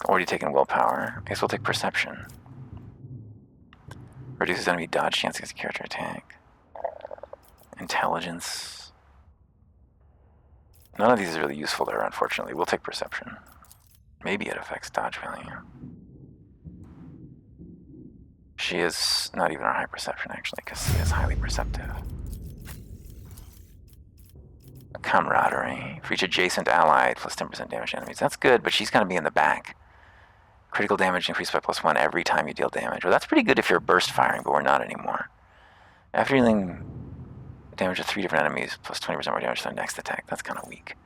Already taken willpower. I guess we'll take perception. Reduces enemy dodge chance against character attack. Intelligence. None of these is really useful there, unfortunately. We'll take perception. Maybe it affects dodge value. She is not even our high perception, actually, because she is highly perceptive. Camaraderie. For each adjacent ally, +10% damage to enemies. That's good, but she's going to be in the back. Critical damage increased by +1 every time you deal damage. Well, that's pretty good if you're burst firing, but we're not anymore. After dealing damage to 3 different enemies, +20% more damage to their next attack. That's kind of weak.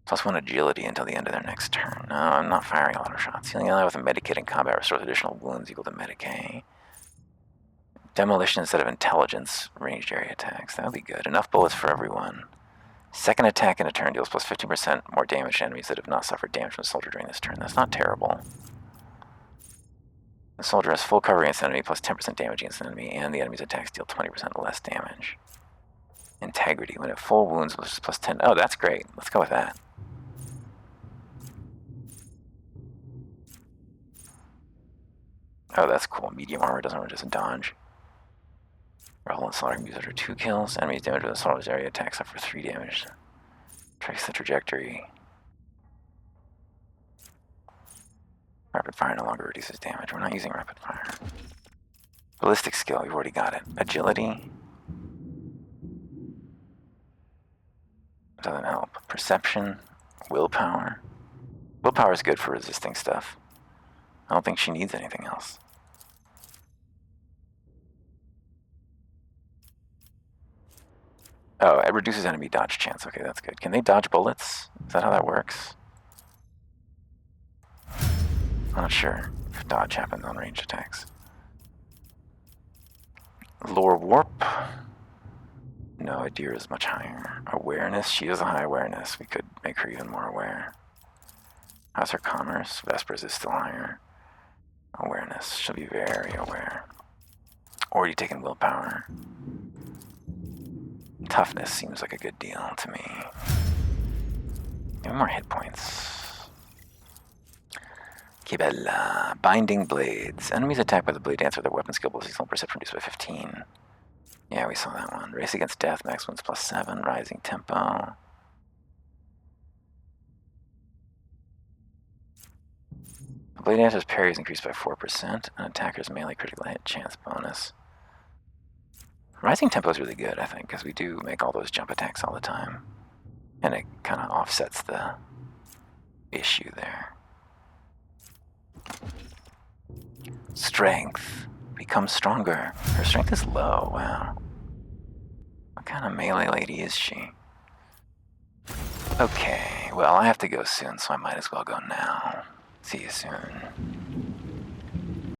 +1 agility until the end of their next turn. No, I'm not firing a lot of shots. Healing ally with a medikit in combat restores additional wounds equal to Medicae. Demolition instead of intelligence, ranged area attacks. That would be good. Enough bullets for everyone. Second attack in a turn deals +15% more damage to enemies that have not suffered damage from the soldier during this turn. That's not terrible. The soldier has full cover against an enemy, +10% damage against an enemy, and the enemy's attacks deal 20% less damage. Integrity. When at full wounds, which is +10. Oh, that's great. Let's go with that. Oh, that's cool. Medium armor doesn't resist a dodge. Relevant slaughtering moves after 2 kills. Enemies damage with the slaughter's area attacks up for 3 damage. Trace the trajectory. Rapid fire no longer reduces damage. We're not using rapid fire. Ballistic skill, we've already got it. Agility. Doesn't help. Perception. Willpower. Willpower is good for resisting stuff. I don't think she needs anything else. Oh, it reduces enemy dodge chance. Okay, that's good. Can they dodge bullets? Is that how that works? I'm not sure if dodge happens on range attacks. Lore warp. No, Adira is much higher. Awareness. She has a high awareness. We could make her even more aware. How's her commerce? Vespers is still higher. Awareness. She'll be very aware. Already taken willpower. Toughness seems like a good deal to me. Give me more hit points. Kibella. Binding Blades. Enemies attacked by the Blade Dancer with their weapon skill plus seasonal perception reduced by 15. Yeah, we saw that one. Race Against Death, max wounds plus 7. Rising Tempo. The Blade Dancer's parry is increased by 4%, and attacker's melee critical hit chance bonus. Rising Tempo is really good, I think, because we do make all those jump attacks all the time. And it kind of offsets the issue there. Strength. Becomes stronger. Her strength is low, wow. What kind of melee lady is she? Okay, well, I have to go soon, so I might as well go now. See you soon.